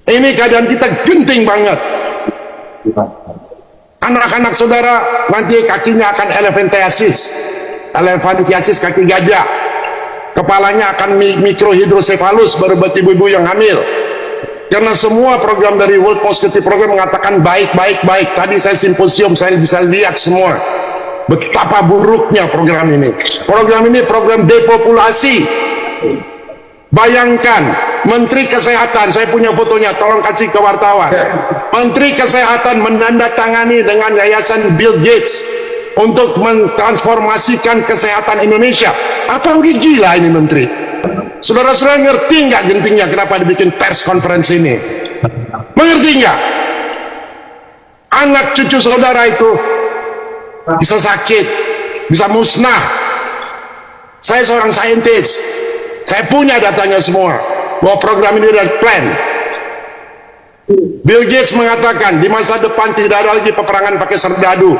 Ini keadaan kita genting banget. Anak-anak saudara nanti kakinya akan elephantiasis kaki gajah, kepalanya akan mikrohidrosefalus baru buat ibu-ibu yang hamil. Karena semua program dari World Positivity Program mengatakan baik. Tadi saya simposium, saya bisa lihat semua betapa buruknya program ini. Program ini program depopulasi. Bayangkan, Menteri Kesehatan, saya punya fotonya, tolong kasih ke wartawan. Menteri Kesehatan menandatangani dengan yayasan Bill Gates untuk mentransformasikan kesehatan Indonesia. Apa udah gila ini menteri? Saudara-saudara ngerti nggak gentingnya kenapa dibikin pers conference ini? Mengerti nggak? Anak cucu saudara itu bisa sakit, bisa musnah. Saya seorang saintis, saya punya datanya semua bahwa program ini adalah plan. Bill Gates mengatakan di masa depan tidak ada lagi peperangan pakai serdadu.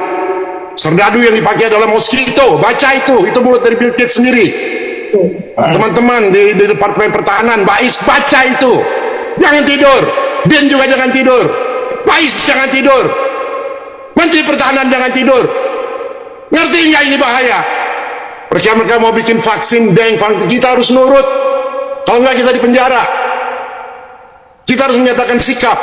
Serdadu yang dipakai adalah mosquito. Baca itu mulut dari Bill Gates sendiri. Teman-teman di Departemen Pertahanan, Bais, baca itu. Jangan tidur. Bin juga jangan tidur. Bais jangan tidur. Menteri Pertahanan jangan tidur. Ngerti nggak ini bahaya? Mereka mau bikin vaksin, vaksin, kita harus nurut. Kalau nggak kita di penjara. Kita harus menyatakan sikap.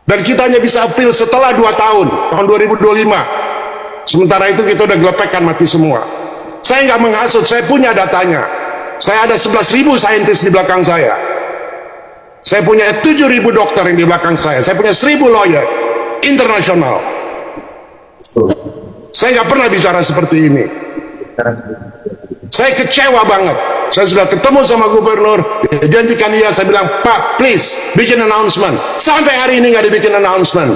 Dan kita hanya bisa appeal setelah 2 tahun 2025. Sementara itu kita udah gelepekkan mati semua. Saya nggak menghasut, saya punya datanya. Saya ada 11.000 saintis di belakang saya. Saya punya 7.000 dokter yang di belakang saya. Saya punya 1.000 lawyer internasional. Saya nggak pernah bicara seperti ini. Saya kecewa banget. Saya sudah ketemu sama gubernur, janjikan dia, saya bilang, Pak, please, bikin announcement. Sampai hari ini nggak dibikin announcement.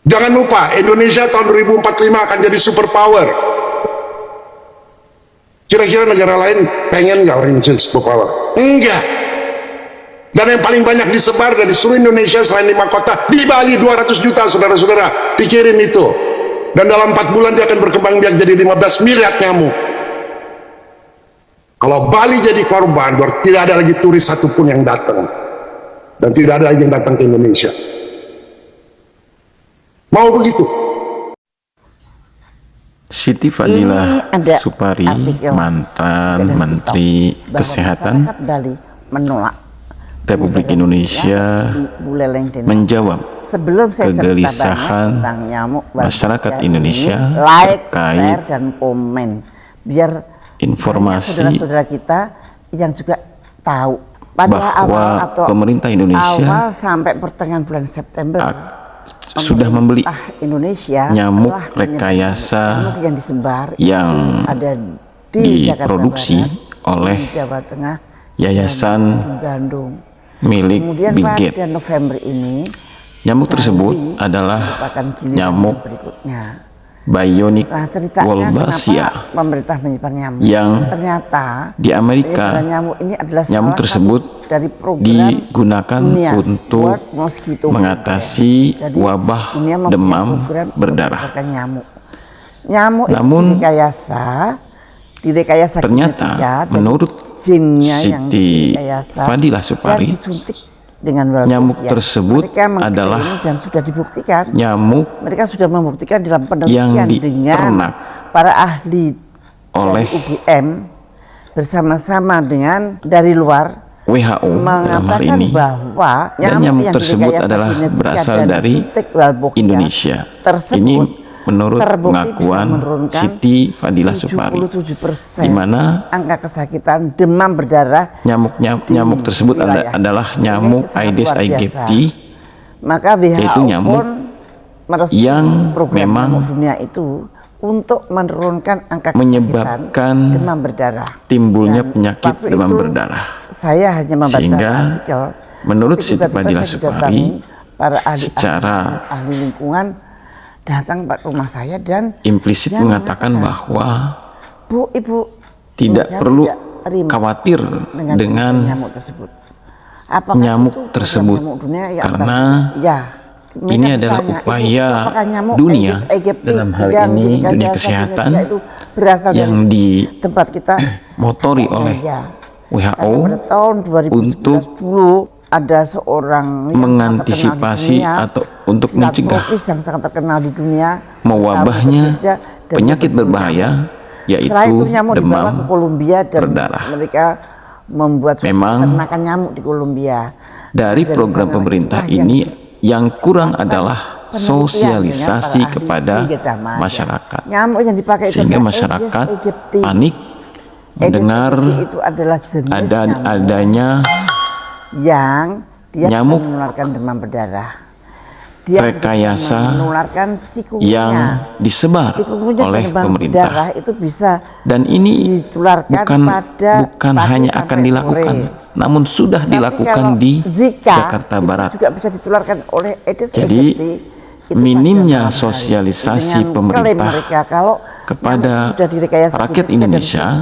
Jangan lupa, Indonesia tahun 2045 akan jadi superpower. Kira-kira negara lain pengen nggak orang jadi superpower? Enggak. Dan yang paling banyak disebar dari seluruh Indonesia selain 5 kota, di Bali 200 juta, saudara-saudara. Pikirin itu. Dan dalam 4 bulan dia akan berkembang biak jadi 15 miliar nyamuk. Kalau Bali jadi korban, tidak ada lagi turis satupun yang datang. Dan tidak ada lagi yang datang ke Indonesia. Mau begitu? Siti Fadilah Supari, mantan Menteri Kesehatan Bali menolak Republik Indonesia, menjawab sebelum saya kegelisahan tentang nyamuk masyarakat Indonesia like, terkait share, dan komen biar informasi saudara-saudara kita yang juga tahu pada bahwa awal atau pemerintah Indonesia awal sampai pertengahan bulan September sudah membeli Indonesia nyamuk rekayasa yang disebar yang ada di diproduksi Jakarta Barat, oleh di Jawa Tengah, yayasan di Bandung. milik Kemudian Bill Gates. pada November ini Nyamuk tersebut adalah nyamuk Bionic Wolbachia pemerintah menyimpan nyamuk yang ternyata di Amerika nyamuk ini adalah nyamuk tersebut dari program digunakan untuk mengatasi wabah demam berdarah. Namun direkayasa ternyata menurut Siti Fadilah Supari, nyamuk tersebut adalah dan sudah dibuktikan, mereka sudah membuktikan dalam penelitian dengan para ahli oleh UGM bersama-sama dengan dari luar WHO dalam hal ini, bahwa dan nyamuk tersebut adalah berasal dari Indonesia. Ini menurut pengakuan Siti Fadilah Supari, di mana angka kesakitan demam berdarah nyamuk tersebut adalah nyamuk Aedes aegypti, maka WHO yaitu nyamuk yang memang dunia itu untuk menurunkan angka menyebabkan demam berdarah, timbulnya penyakit demam berdarah. Saya hanya membaca sehingga artikel, menurut Siti Fadilah Supari, secara ahli lingkungan datang ke rumah saya dan implisit mengatakan bahwa Ibu tidak perlu khawatir dengan nyamuk tersebut. Nyamuk tersebut karena ini adalah upaya dunia, dalam hal ini dunia kesehatan, yang dimotori oleh WHO pada tahun 2011 untuk dulu ada seorang mengantisipasi atau untuk mencegah yang sangat terkenal di dunia mewabahnya penyakit berbahaya, yaitu demam berdarah. Mereka membuat peternakan nyamuk di Kolombia. Dari program pemerintah ini yang kurang adalah sosialisasi kepada masyarakat, sehingga masyarakat panik mendengar adanya yang nyamuk menularkan demam berdarah. Rekayasa yang disebar oleh pemerintah, itu bisa dan ini bukan hanya akan dilakukan, namun sudah dilakukan di Jakarta Barat. Juga bisa ditularkan oleh Aedes Jadi aegypti. minimnya sosialisasi pemerintah kepada rakyat Indonesia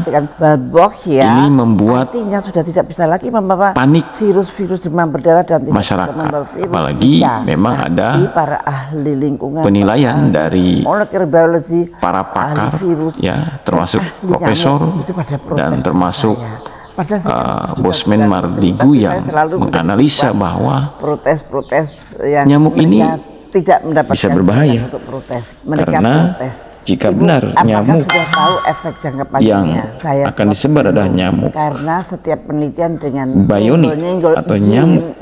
ini membuat sudah tidak bisa lagi membawa panik virus-virus demam berdarah dan masyarakat. Apalagi memang ada para ahli lingkungan, penilaian dari molekuler biologi, para pakar, ya, termasuk profesor dan termasuk Bosman Mardigu yang menganalisa bahwa protes yang nyamuk ini tidak mendapatkan bisa berbahaya untuk protes. karena jika benar nyamuk sudah tahu efek jangka yang panjangnya. akan disebar adalah nyamuk Karena setiap penelitian dengan bionik atau nyamuk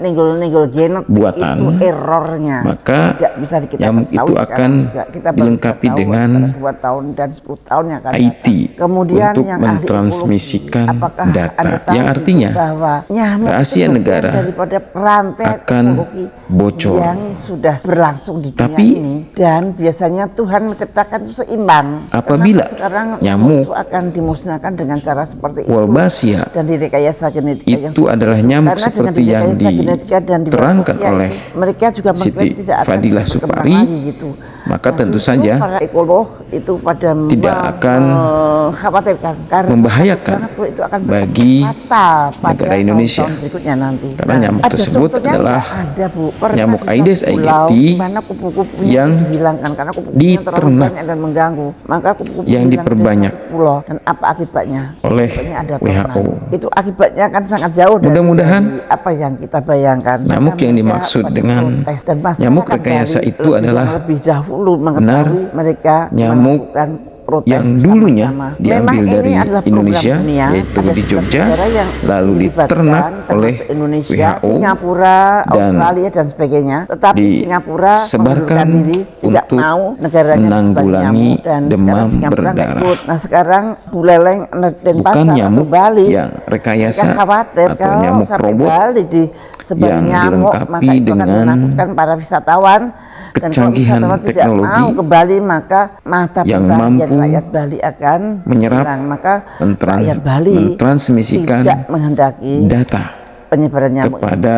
genet buatan, itu errornya maka tidak bisa nyamuk itu akan dilengkapi dengan IT untuk mentransmisikan data, yang artinya rahasia negara akan bocor. Yang sudah berlangsung di dunia Tapi, ini, dan biasanya Tuhan menciptakan itu seimbang. Apabila sekarang nyamuk itu akan dimusnahkan dengan cara seperti itu Wolbachia dan direkayasa genetika itu adalah nyamuk seperti yang diterangkan oleh mereka juga Siti tidak akan Fadilah Supari, gitu. maka tentu saja para ekolog itu pada tidak akan khawatirkan karena membahayakan itu akan bagi fatal pada negara Indonesia. tahun berikutnya nanti. Karena nyamuk tersebut adalah nyamuk di Aedes suatu pulau aegypti di mana kupu-kupunya yang dihilangkan karena kupu-kupunya terlalu diternak banyak dan mengganggu, maka kupu-kupu yang hilang diperbanyak dari pulau. Dan apa akibatnya? oleh Akibatnya ada WHO. tornado. Itu akibatnya kan sangat jauh Mudah-mudahan dari apa yang kita bayangkan. nyamuk yang dimaksud dengan nyamuk rekayasa itu adalah lebih dahulu benar mereka nyamuk yang dulunya diambil dari Indonesia, yaitu di Jogja, lalu diternak oleh WHO dan Australia dan sebagainya, tetapi Singapura disebarkan untuk menanggulangi demam berdarah. Nah sekarang buleleng dan bukan nyamuk yang rekayasa atau nyamuk robot yang dilengkapi dengan para wisatawan. kecanggihan teknologi mau ke Bali, maka mata yang mampu rakyat Bali akan menyerap, rakyat Bali mentransmisikan tidak menghendaki data penyebaran nyamuk kepada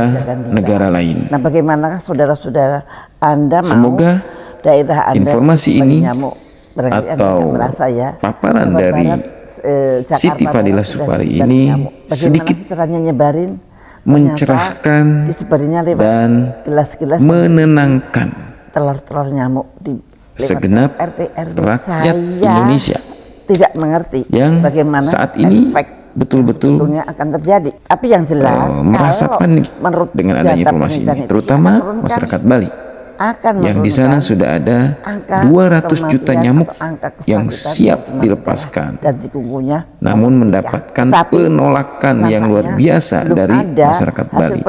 negara lain. Nah, bagaimana saudara-saudara Anda Semoga daerah Anda informasi ini nyamuk, atau merasa paparan dari Siti Fadilah Supari ini sedikit mencerahkan dan menenangkan telur-telur nyamuk di segenap rakyat Indonesia tidak mengerti yang bagaimana saat ini betul-betul akan terjadi. Tapi yang jelas merasa panik dengan adanya informasi ini, terutama masyarakat Bali yang di sana sudah ada 200 juta nyamuk yang siap dilepaskan, namun mendapatkan penolakan yang luar biasa dari masyarakat Bali.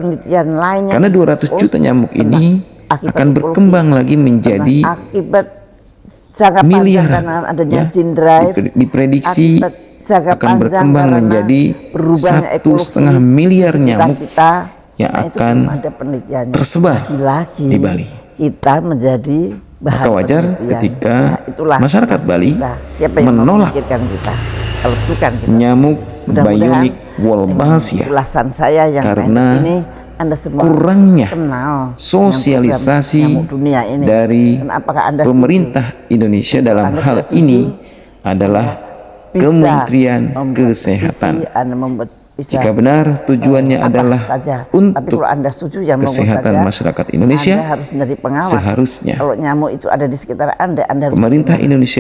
Karena 200 juta nyamuk ini akan berkembang lagi menjadi miliaran, ya, diprediksi akan berkembang menjadi 1,5 miliar nyamuk yang akan tersebar di Bali. Kita menjadi maka wajar ketika masyarakat Bali menolak nyamuk bionik Wolbachia karena kurangnya sosialisasi dari pemerintah Indonesia dalam hal ini adalah Kementerian Kesehatan. Jika benar tujuannya adalah untuk kesehatan masyarakat Indonesia, seharusnya kalau nyamuk itu ada di sekitar Anda pemerintah Indonesia